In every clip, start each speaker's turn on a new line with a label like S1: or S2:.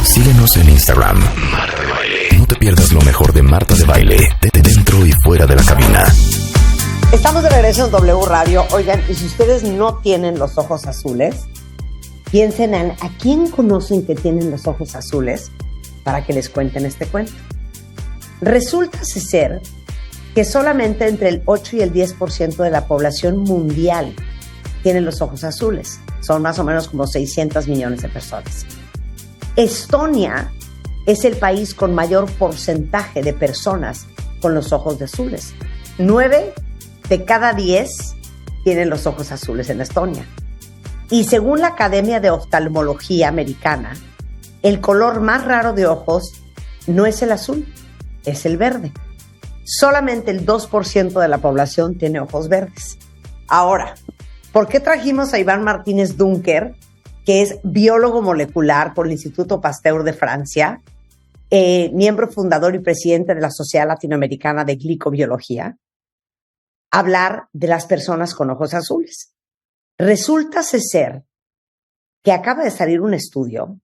S1: Síguenos en Instagram, Marta de Baile. No te pierdas lo mejor de Marta de Baile, dentro y fuera de la cabina.
S2: Estamos de regreso en W Radio. Oigan, y si ustedes no tienen los ojos azules, piensen en a quién conocen que tienen los ojos azules para que les cuenten este cuento. Resulta ser que solamente entre el 8 y el 10% de la población mundial tienen los ojos azules. Son más o menos como 600 millones de personas. Estonia es el país con mayor porcentaje de personas con los ojos azules. 9 de cada 10 tienen los ojos azules en Estonia. Y según la Academia de Oftalmología Americana, el color más raro de ojos no es el azul, es el verde. Solamente el 2% de la población tiene ojos verdes. Ahora, ¿por qué trajimos a Iván Martínez Dunker, que es biólogo molecular por el Instituto Pasteur de Francia, miembro fundador y presidente de la Sociedad Latinoamericana de Glicobiología, hablar de las personas con ojos azules? Resulta ser que acaba de salir un estudio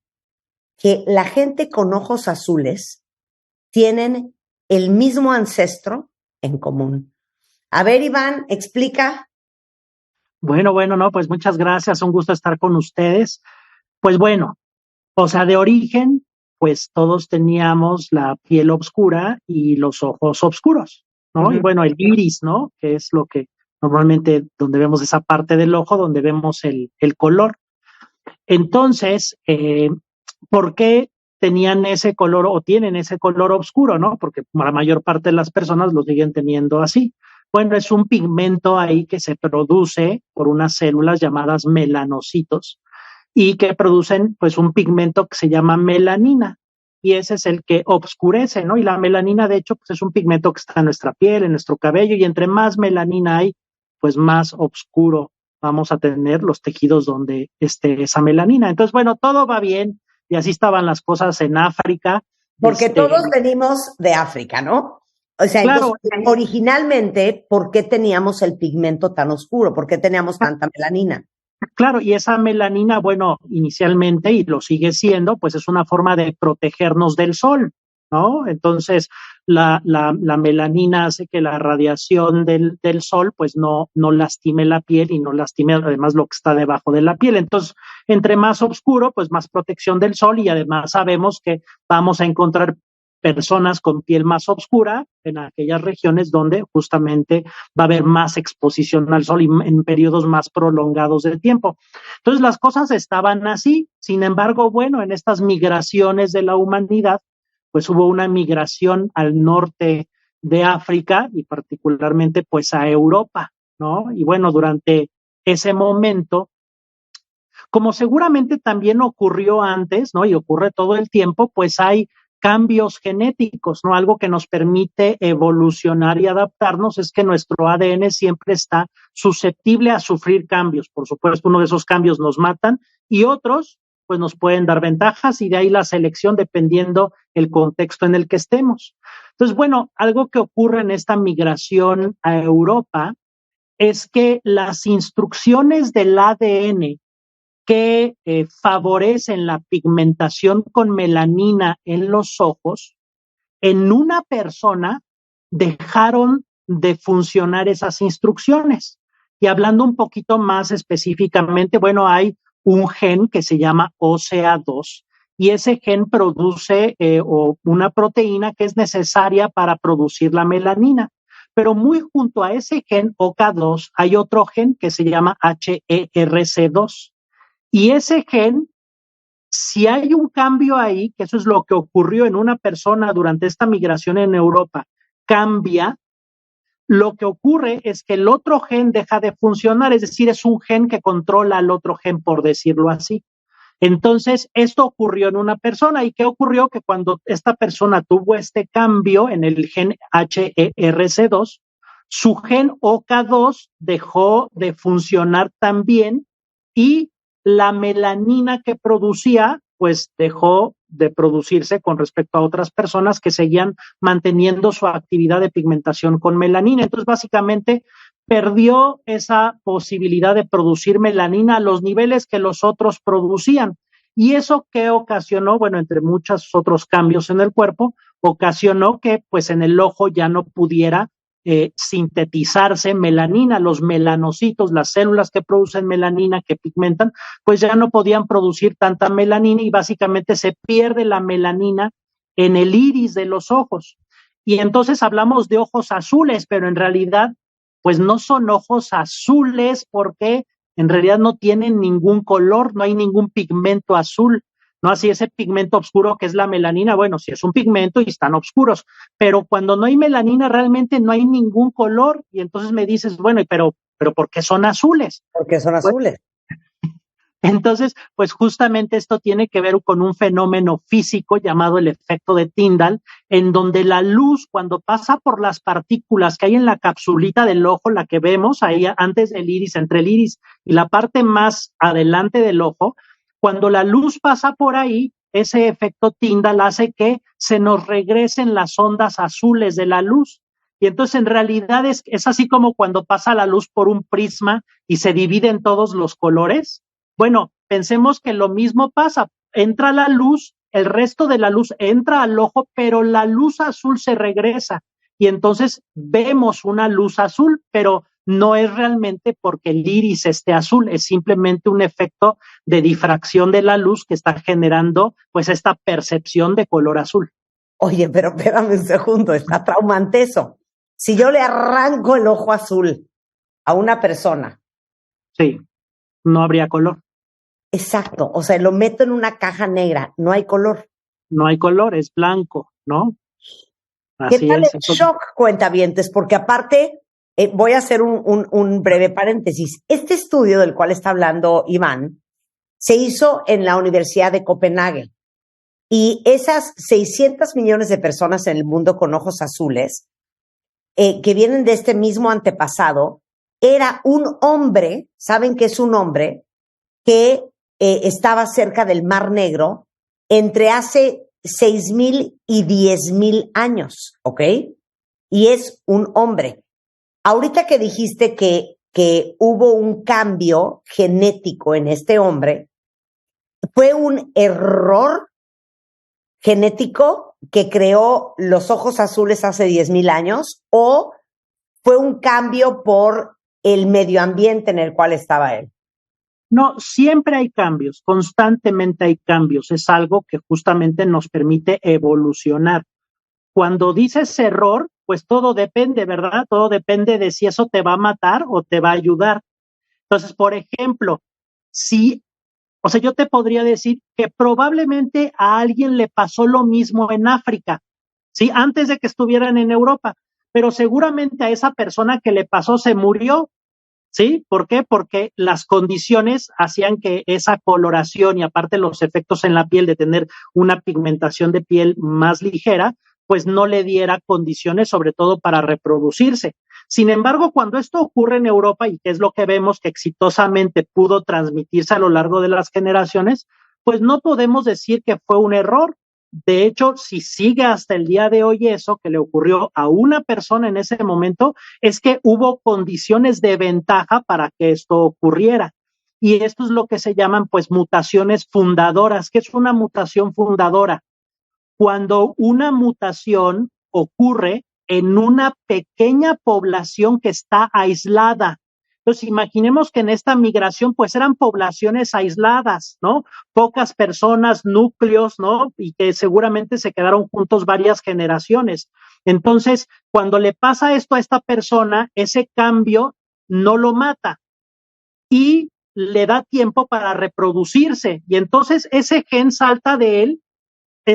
S2: que la gente con ojos azules tienen el mismo ancestro en común. A ver, Iván, explica.
S3: Bueno, no, pues muchas gracias, un gusto estar con ustedes. Pues bueno, o sea, de origen, pues todos teníamos la piel oscura y los ojos oscuros, ¿no? Uh-huh. Y bueno, el iris, ¿no? Que es lo que normalmente donde vemos esa parte del ojo, donde vemos el color. Entonces, ¿por qué tenían ese color o tienen ese color oscuro, ¿no? Porque la mayor parte de las personas lo siguen teniendo así. Bueno, es un pigmento ahí que se produce por unas células llamadas melanocitos y que producen pues un pigmento que se llama melanina y ese es el que obscurece, ¿no? Y la melanina de hecho pues es un pigmento que está en nuestra piel, en nuestro cabello y entre más melanina hay, pues más oscuro vamos a tener los tejidos donde esté esa melanina. Entonces, bueno, todo va bien y así estaban las cosas en África.
S2: Porque todos venimos de África, ¿no? O sea, claro, entonces, originalmente, ¿por qué teníamos el pigmento tan oscuro? ¿Por qué teníamos tanta melanina?
S3: Claro, y esa melanina, bueno, inicialmente, y lo sigue siendo, pues es una forma de protegernos del sol, ¿no? Entonces, la melanina hace que la radiación del sol, pues no lastime la piel y no lastime además lo que está debajo de la piel. Entonces, entre más oscuro, pues más protección del sol y además sabemos que vamos a encontrar personas con piel más oscura en aquellas regiones donde justamente va a haber más exposición al sol y en periodos más prolongados del tiempo. Entonces las cosas estaban así, sin embargo, bueno, en estas migraciones de la humanidad, pues hubo una migración al norte de África y particularmente pues a Europa, ¿no? Y bueno, durante ese momento, como seguramente también ocurrió antes, ¿no? Y ocurre todo el tiempo, pues hay cambios genéticos, ¿no? Algo que nos permite evolucionar y adaptarnos es que nuestro ADN siempre está susceptible a sufrir cambios. Por supuesto, uno de esos cambios nos matan y otros, pues nos pueden dar ventajas y de ahí la selección dependiendo el contexto en el que estemos. Entonces, bueno, algo que ocurre en esta migración a Europa es que las instrucciones del ADN que favorecen la pigmentación con melanina en los ojos, en una persona dejaron de funcionar esas instrucciones. Y hablando un poquito más específicamente, bueno, hay un gen que se llama OCA2 y ese gen produce una proteína que es necesaria para producir la melanina. Pero muy junto a ese gen OCA2 hay otro gen que se llama HERC2. Y ese gen, si hay un cambio ahí, que eso es lo que ocurrió en una persona durante esta migración en Europa, cambia, lo que ocurre es que el otro gen deja de funcionar, es decir, es un gen que controla al otro gen, por decirlo así. Entonces, esto ocurrió en una persona. ¿Y qué ocurrió? Que cuando esta persona tuvo este cambio en el gen HERC2, su gen OCA2 dejó de funcionar también y la melanina que producía, pues dejó de producirse con respecto a otras personas que seguían manteniendo su actividad de pigmentación con melanina. Entonces, básicamente, perdió esa posibilidad de producir melanina a los niveles que los otros producían. ¿Y eso qué ocasionó? Bueno, entre muchos otros cambios en el cuerpo, ocasionó que pues en el ojo ya no pudiera sintetizarse melanina, los melanocitos, las células que producen melanina, que pigmentan, pues ya no podían producir tanta melanina y básicamente se pierde la melanina en el iris de los ojos. Y entonces hablamos de ojos azules, pero en realidad pues no son ojos azules porque en realidad no tienen ningún color, no hay ningún pigmento azul, ¿no? Así ese pigmento oscuro que es la melanina, bueno, sí es un pigmento y están oscuros, pero cuando no hay melanina realmente no hay ningún color y entonces me dices, bueno, pero ¿por qué son azules?
S2: Porque son azules.
S3: Entonces, pues justamente esto tiene que ver con un fenómeno físico llamado el efecto de Tyndall, en donde la luz, cuando pasa por las partículas que hay en la capsulita del ojo, la que vemos ahí antes del iris, entre el iris y la parte más adelante del ojo, cuando la luz pasa por ahí, ese efecto Tyndall hace que se nos regresen las ondas azules de la luz. Y entonces en realidad es así como cuando pasa la luz por un prisma y se divide en todos los colores. Bueno, pensemos que lo mismo pasa, entra la luz, el resto de la luz entra al ojo, pero la luz azul se regresa y entonces vemos una luz azul, pero no es realmente porque el iris esté azul, es simplemente un efecto de difracción de la luz que está generando pues esta percepción de color azul.
S2: Oye, pero espérame un segundo, está traumante eso. Si yo le arranco el ojo azul a una persona.
S3: Sí, no habría color.
S2: Exacto, o sea, lo meto en una caja negra, no hay color.
S3: No hay color, es blanco, ¿no?
S2: Así ¿qué tal es el shock, cuentavientes? Porque aparte, voy a hacer un breve paréntesis. Este estudio del cual está hablando Iván se hizo en la Universidad de Copenhague y esas 600 millones de personas en el mundo con ojos azules que vienen de este mismo antepasado, era un hombre, ¿saben qué es un hombre? Que estaba cerca del Mar Negro entre hace 6,000 y 10,000 años, ¿ok? Y es un hombre. Ahorita que dijiste que hubo un cambio genético en este hombre, ¿fue un error genético que creó los ojos azules hace 10,000 años o fue un cambio por el medio ambiente en el cual estaba él?
S3: No, siempre hay cambios, constantemente hay cambios, es algo que justamente nos permite evolucionar. Cuando dices error, pues todo depende, ¿verdad? Todo depende de si eso te va a matar o te va a ayudar. Entonces, por ejemplo, o sea, yo te podría decir que probablemente a alguien le pasó lo mismo en África, ¿sí? Antes de que estuvieran en Europa, pero seguramente a esa persona que le pasó se murió. ¿Sí? ¿Por qué? Porque las condiciones hacían que esa coloración y aparte los efectos en la piel de tener una pigmentación de piel más ligera, pues no le diera condiciones sobre todo para reproducirse. Sin embargo, cuando esto ocurre en Europa y que es lo que vemos que exitosamente pudo transmitirse a lo largo de las generaciones, pues no podemos decir que fue un error. De hecho, si sigue hasta el día de hoy eso que le ocurrió a una persona en ese momento, es que hubo condiciones de ventaja para que esto ocurriera. Y esto es lo que se llaman pues mutaciones fundadoras. ¿Qué es una mutación fundadora? Cuando una mutación ocurre en una pequeña población que está aislada. Entonces, imaginemos que en esta migración, pues eran poblaciones aisladas, ¿no? Pocas personas, núcleos, ¿no? Y que seguramente se quedaron juntos varias generaciones. Entonces, cuando le pasa esto a esta persona, ese cambio no lo mata y le da tiempo para reproducirse. Y entonces ese gen salta de él,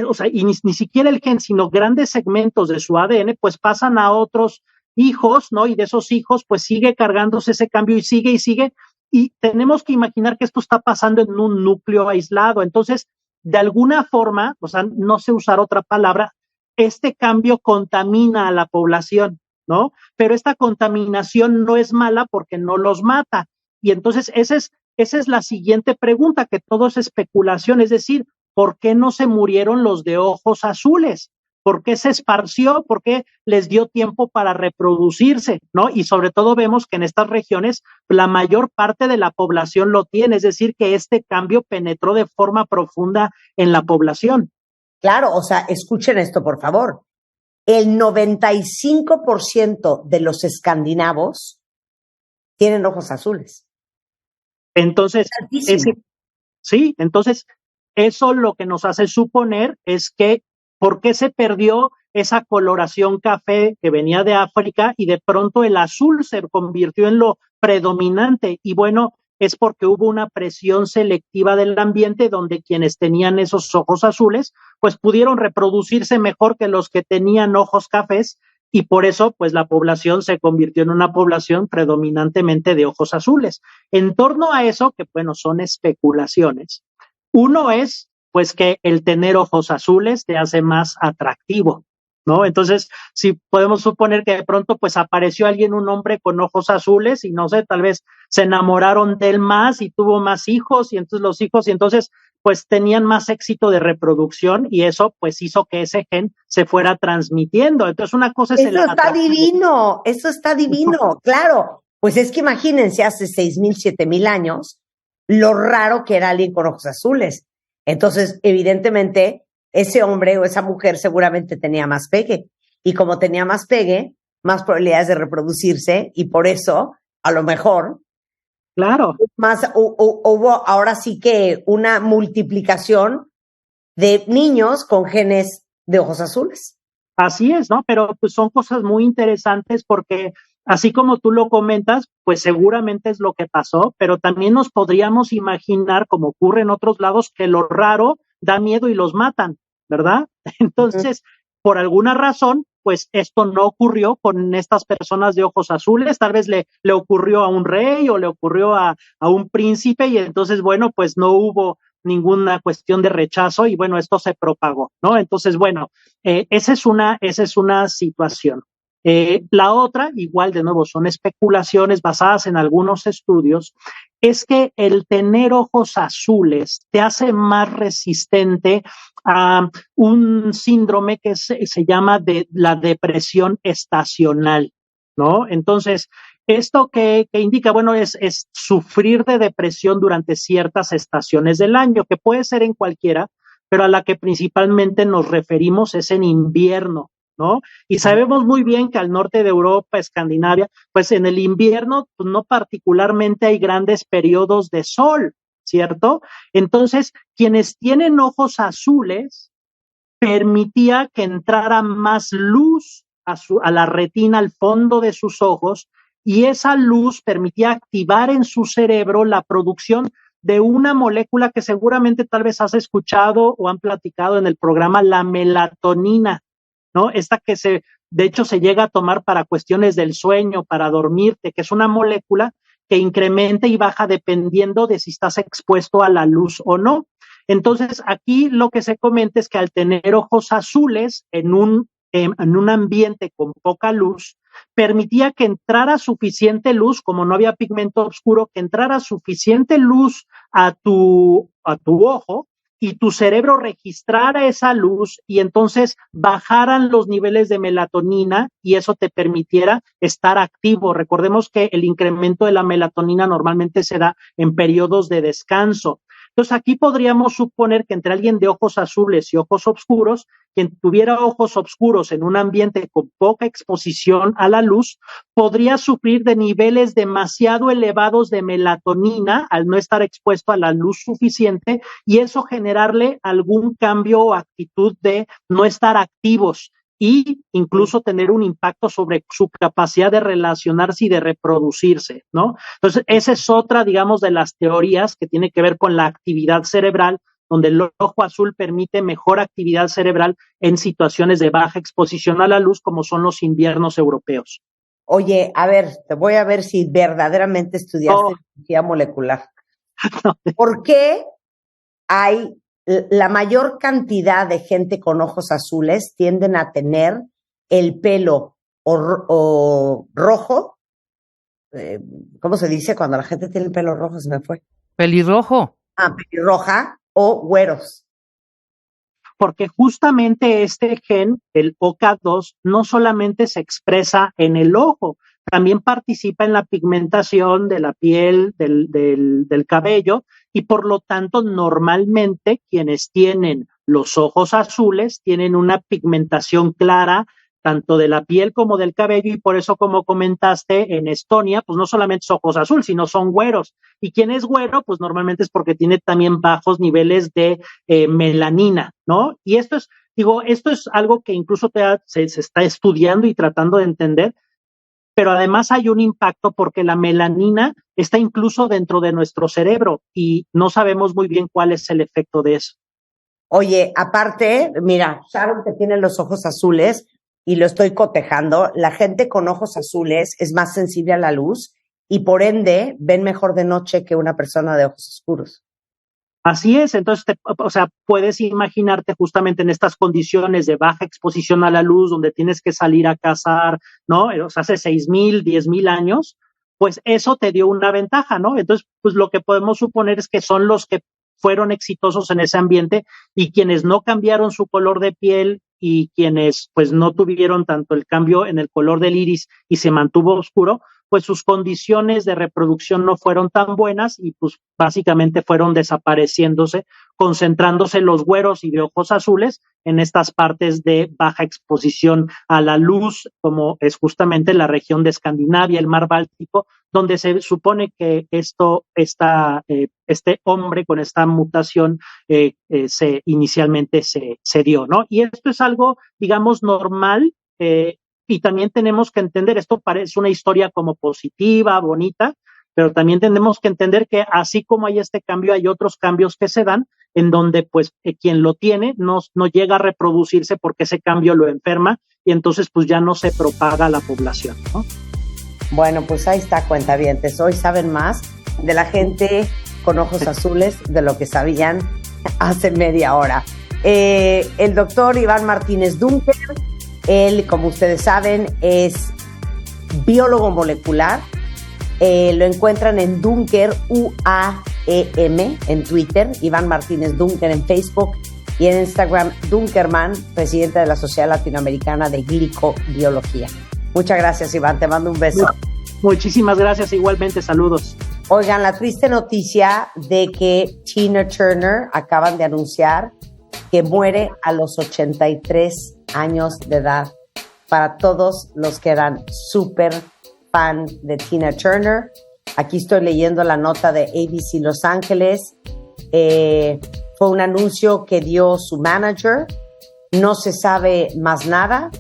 S3: o sea, y ni siquiera el gen, sino grandes segmentos de su ADN, pues pasan a otros hijos, ¿no? Y de esos hijos, pues sigue cargándose ese cambio y sigue, y tenemos que imaginar que esto está pasando en un núcleo aislado. Entonces, de alguna forma, o sea, no sé usar otra palabra, este cambio contamina a la población, ¿no? Pero esta contaminación no es mala porque no los mata. Y entonces, esa es la siguiente pregunta, que todo es especulación, es decir, ¿por qué no se murieron los de ojos azules? ¿Por qué se esparció? ¿Por qué les dio tiempo para reproducirse? ¿No? Y sobre todo vemos que en estas regiones la mayor parte de la población lo tiene, es decir, que este cambio penetró de forma profunda en la población.
S2: Claro, o sea, escuchen esto, por favor. El 95% de los escandinavos tienen ojos azules.
S3: Entonces, entonces eso lo que nos hace suponer es que ¿por qué se perdió esa coloración café que venía de África y de pronto el azul se convirtió en lo predominante? Y bueno, es porque hubo una presión selectiva del ambiente donde quienes tenían esos ojos azules, pues pudieron reproducirse mejor que los que tenían ojos cafés, y por eso, pues la población se convirtió en una población predominantemente de ojos azules. En torno a eso, que bueno, son especulaciones. Uno es, pues, que el tener ojos azules te hace más atractivo, ¿no? Entonces, si podemos suponer que de pronto, pues, apareció un hombre con ojos azules y no sé, tal vez se enamoraron de él más y tuvo más hijos y entonces los hijos, y entonces, pues, tenían más éxito de reproducción y eso, pues, hizo que ese gen se fuera transmitiendo. Entonces, una cosa es
S2: el atractivo. Eso está divino, claro. Pues es que imagínense, hace 6,000, 7,000 años, lo raro que era alguien con ojos azules. Entonces, evidentemente, ese hombre o esa mujer seguramente tenía más pegue. Y como tenía más pegue, más probabilidades de reproducirse, y por eso, a lo mejor,
S3: claro,
S2: más hubo ahora sí que una multiplicación de niños con genes de ojos azules.
S3: Así es, ¿no? Pero pues son cosas muy interesantes porque así como tú lo comentas, pues seguramente es lo que pasó, pero también nos podríamos imaginar, como ocurre en otros lados, que lo raro da miedo y los matan, ¿verdad? Entonces, por alguna razón, pues esto no ocurrió con estas personas de ojos azules, tal vez le ocurrió a un rey o le ocurrió a un príncipe y entonces, bueno, pues no hubo ninguna cuestión de rechazo y bueno, esto se propagó, ¿no? Entonces, bueno, esa es una situación. La otra, igual de nuevo, son especulaciones basadas en algunos estudios, es que el tener ojos azules te hace más resistente a un síndrome que se llama de la depresión estacional, ¿no? Entonces, esto que indica, bueno, es sufrir de depresión durante ciertas estaciones del año, que puede ser en cualquiera, pero a la que principalmente nos referimos es en invierno, ¿no? Y sabemos muy bien que al norte de Europa, Escandinavia, pues en el invierno, pues no particularmente hay grandes periodos de sol, ¿cierto? Entonces, quienes tienen ojos azules, permitía que entrara más luz a la retina, al fondo de sus ojos, y esa luz permitía activar en su cerebro la producción de una molécula que seguramente tal vez has escuchado o han platicado en el programa, la melatonina, ¿no? Esta que de hecho se llega a tomar para cuestiones del sueño, para dormirte, que es una molécula que incrementa y baja dependiendo de si estás expuesto a la luz o no. Entonces, aquí lo que se comenta es que al tener ojos azules en un ambiente con poca luz, permitía que entrara suficiente luz, como no había pigmento oscuro, que entrara suficiente luz a tu ojo y tu cerebro registrara esa luz y entonces bajaran los niveles de melatonina y eso te permitiera estar activo. Recordemos que el incremento de la melatonina normalmente se da en periodos de descanso. Entonces aquí podríamos suponer que entre alguien de ojos azules y ojos oscuros, quien tuviera ojos oscuros en un ambiente con poca exposición a la luz, podría sufrir de niveles demasiado elevados de melatonina al no estar expuesto a la luz suficiente y eso generarle algún cambio o actitud de no estar activos y incluso tener un impacto sobre su capacidad de relacionarse y de reproducirse, ¿no? Entonces, esa es otra, digamos, de las teorías que tiene que ver con la actividad cerebral, donde el ojo azul permite mejor actividad cerebral en situaciones de baja exposición a la luz, como son los inviernos europeos.
S2: Oye, a ver, te voy a ver si verdaderamente estudiaste biología molecular. ¿Por qué hay la mayor cantidad de gente con ojos azules tienden a tener el pelo o rojo? ¿Cómo se dice cuando la gente tiene el pelo rojo? Se me fue.
S4: Pelirrojo.
S2: Pelirroja o güeros.
S3: Porque justamente este gen, el OCA2, no solamente se expresa en el ojo, también participa en la pigmentación de la piel, del cabello, y por lo tanto normalmente quienes tienen los ojos azules tienen una pigmentación clara tanto de la piel como del cabello, y por eso, como comentaste, en Estonia, pues no solamente son ojos azul, sino son güeros. Y quien es güero, pues normalmente es porque tiene también bajos niveles de melanina, ¿no? Y esto es algo que incluso se está estudiando y tratando de entender, pero además hay un impacto porque la melanina está incluso dentro de nuestro cerebro y no sabemos muy bien cuál es el efecto de eso.
S2: Oye, aparte, mira, Sharon que tiene los ojos azules, y lo estoy cotejando, la gente con ojos azules es más sensible a la luz y por ende ven mejor de noche que una persona de ojos oscuros.
S3: Así es, entonces, puedes imaginarte justamente en estas condiciones de baja exposición a la luz, donde tienes que salir a cazar, ¿no? O sea, hace 6,000, 10,000 años, pues eso te dio una ventaja, ¿no? Entonces, pues lo que podemos suponer es que son los que fueron exitosos en ese ambiente, y quienes no cambiaron su color de piel y quienes pues no tuvieron tanto el cambio en el color del iris y se mantuvo oscuro, pues sus condiciones de reproducción no fueron tan buenas y pues básicamente fueron desapareciéndose, concentrándose los güeros y de ojos azules en estas partes de baja exposición a la luz, como es justamente la región de Escandinavia, el mar Báltico, donde se supone que este hombre con esta mutación inicialmente se dio, ¿no? Y esto es algo, digamos, normal, y también tenemos que entender, esto parece una historia como positiva, bonita, pero también tenemos que entender que así como hay este cambio, hay otros cambios que se dan en donde pues quien lo tiene no llega a reproducirse porque ese cambio lo enferma y entonces pues ya no se propaga a la población, ¿no?
S2: Bueno, pues ahí está, cuentavientes. Hoy saben más de la gente con ojos azules de lo que sabían hace media hora. El doctor Iván Martínez Dunker, él, como ustedes saben, es biólogo molecular. Lo encuentran en Dunker, UAEM, en Twitter, Iván Martínez Dunker en Facebook, y en Instagram, Dunkerman, presidente de la Sociedad Latinoamericana de Glicobiología. Muchas gracias, Iván, te mando un beso.
S3: Muchísimas gracias, igualmente, saludos.
S2: Oigan, la triste noticia de que Tina Turner acaban de anunciar que muere a los 83 años de edad. Para todos los que eran súper fan de Tina Turner, aquí estoy leyendo la nota de ABC Los Ángeles. Fue un anuncio que dio su manager. No se sabe más nada.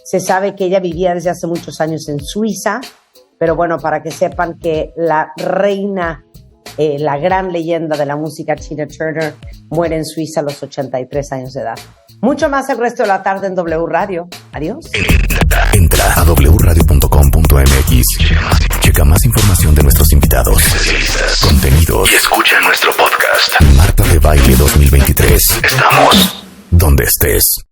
S2: Se sabe que ella vivía desde hace muchos años en Suiza, pero bueno, para que sepan que la reina, la gran leyenda de la música, Tina Turner, muere en Suiza a los 83 años de edad. Mucho más el resto de la tarde en W Radio. Adiós.
S1: Entra a wradio.com.mx. Checa más información de nuestros invitados, contenidos y escucha nuestro podcast. Marta de Baile 2023. Estamos donde estés.